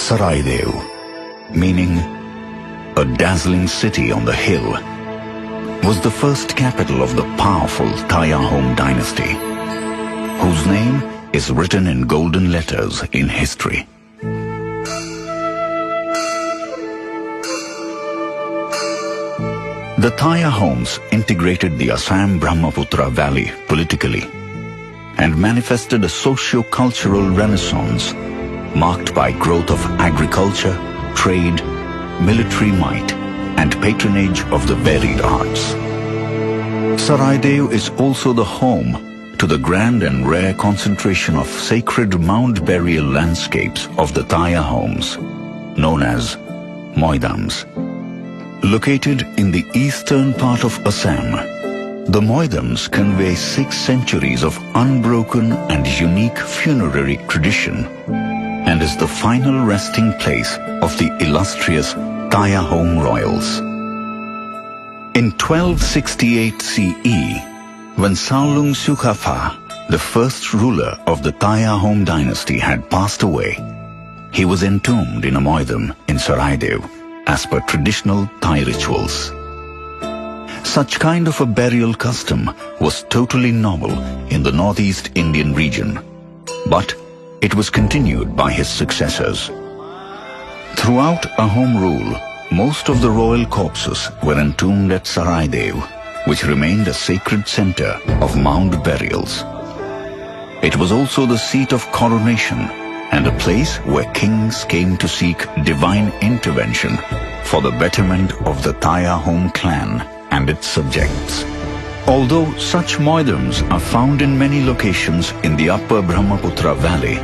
Saraidev, meaning a dazzling city on the hill, was the first capital of the powerful Tayahom dynasty, whose name is written in golden letters in history. The Tayahoms integrated the Assam Brahmaputra Valley politically and manifested a socio-cultural renaissance marked by growth of agriculture, trade, military might, and patronage of the varied arts. Saraidev is also the home to the grand and rare concentration of sacred mound burial landscapes of the Tayahoms, known as Moidams. Located in the eastern part of Assam, the Moidams convey 6 centuries of unbroken and unique funerary tradition and is the final resting place of the illustrious Tayahom royals. In 1268 CE, when Salung Sukhafa, the first ruler of the Tayahom dynasty, had passed away, he was entombed in a Moidam in Saraidev as per traditional Thai rituals. Such kind of a burial custom was totally novel in the northeast Indian region, but it was continued by his successors. Throughout Ahom rule, most of the royal corpses were entombed at Saraidev, which remained a sacred center of mound burials. It was also the seat of coronation and a place where kings came to seek divine intervention for the betterment of the Tayahom clan and its subjects. Although such Moidams are found in many locations in the upper Brahmaputra Valley,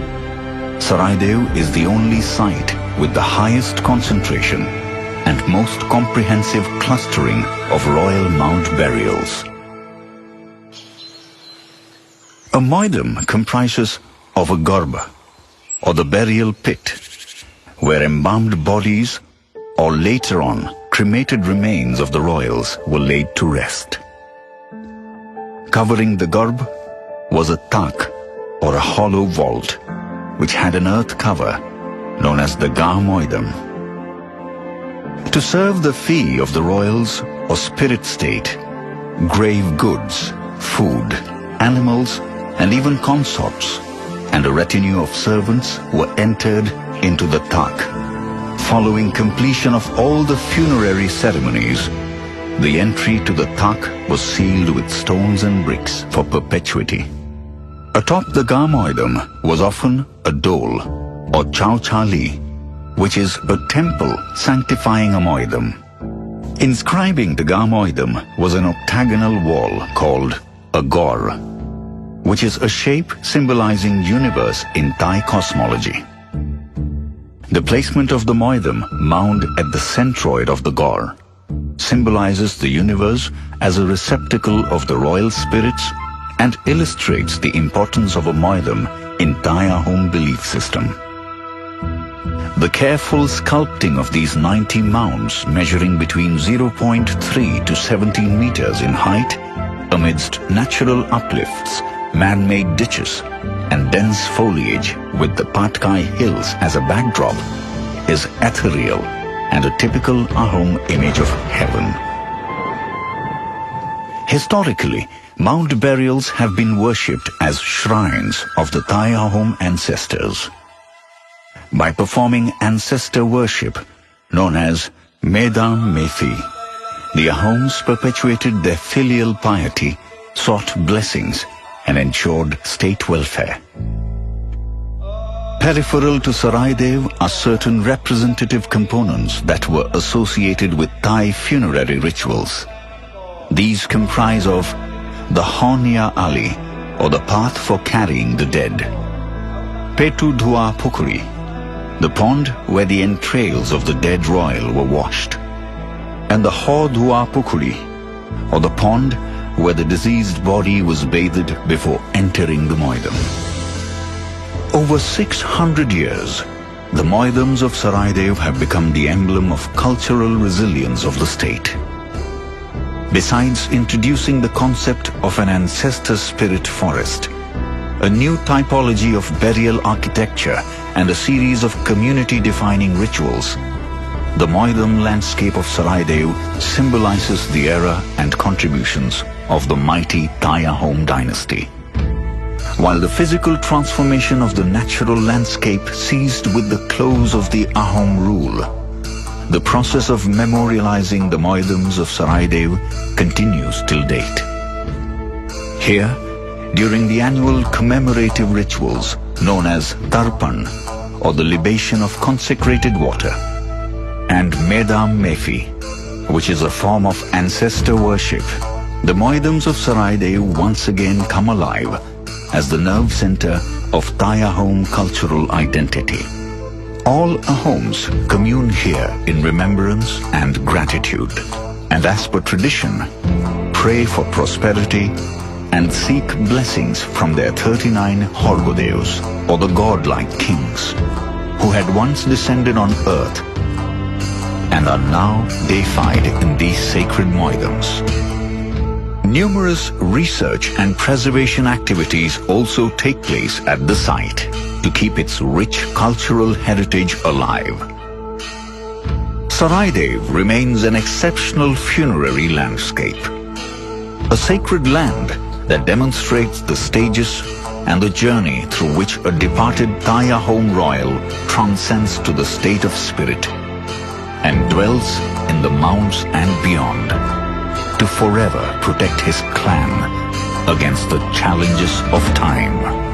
Saraidev is the only site with the highest concentration and most comprehensive clustering of royal mound burials. A Moidam comprises of a garba, or the burial pit, where embalmed bodies or later on cremated remains of the royals were laid to rest. Covering the garb was a tak, or a hollow vault, which had an earth cover known as the Ga Moidam. To serve the fee of the royals or spirit state, grave goods, food, animals, and even consorts, and a retinue of servants were entered into the tak. Following completion of all the funerary ceremonies, the entry to the tak was sealed with stones and bricks for perpetuity. Atop the Ga Moidam was often a dole, or Chauchali, which is a temple sanctifying a Moidam. Inscribing the Ga Moidam was an octagonal wall called a Gaur, which is a shape symbolizing universe in Thai cosmology. The placement of the Moidam mound at the centroid of the Gaur symbolizes the universe as a receptacle of the royal spirits and illustrates the importance of a Moidam in Tayahom belief system. The careful sculpting of these 90 mounds measuring between 0.3 to 17 meters in height amidst natural uplifts, man-made ditches, and dense foliage with the Patkai Hills as a backdrop is ethereal and a typical Ahom image of heaven. Historically, mound burials have been worshipped as shrines of the Tayahom ancestors. By performing ancestor worship, known as Medam Methi, the Ahoms perpetuated their filial piety, sought blessings, and ensured state welfare. Peripheral to Saraidev are certain representative components that were associated with Thai funerary rituals. These comprise of the Honya Ali, or the path for carrying the dead, Petu Dhua Pukuri, the pond where the entrails of the dead royal were washed, and the Ho Dhua Pukuri, or the pond where the deceased body was bathed before entering the Moidam. Over 600 years, the Moidams of Saraidev have become the emblem of cultural resilience of the state. Besides introducing the concept of an ancestor spirit forest, a new typology of burial architecture and a series of community-defining rituals, the Moidam landscape of Saraidev symbolizes the era and contributions of the mighty Tayahom dynasty. While the physical transformation of the natural landscape ceased with the close of the Ahom rule, the process of memorializing the Moidams of Saraidev continues till date. Here, during the annual commemorative rituals known as Tarpan, or the libation of consecrated water, and Medam Mefi, which is a form of ancestor worship, the Moidams of Saraidev once again come alive as the nerve center of Tayahom cultural identity. All Ahoms commune here in remembrance and gratitude, and as per tradition, pray for prosperity and seek blessings from their 39 Horgodevs, or the godlike kings, who had once descended on earth and are now deified in these sacred Moidams. Numerous research and preservation activities also take place at the site to keep its rich cultural heritage alive. Saraidev remains an exceptional funerary landscape, a sacred land that demonstrates the stages and the journey through which a departed Tayahom royal transcends to the state of spirit and dwells in the mounts and beyond to forever protect his clan against the challenges of time.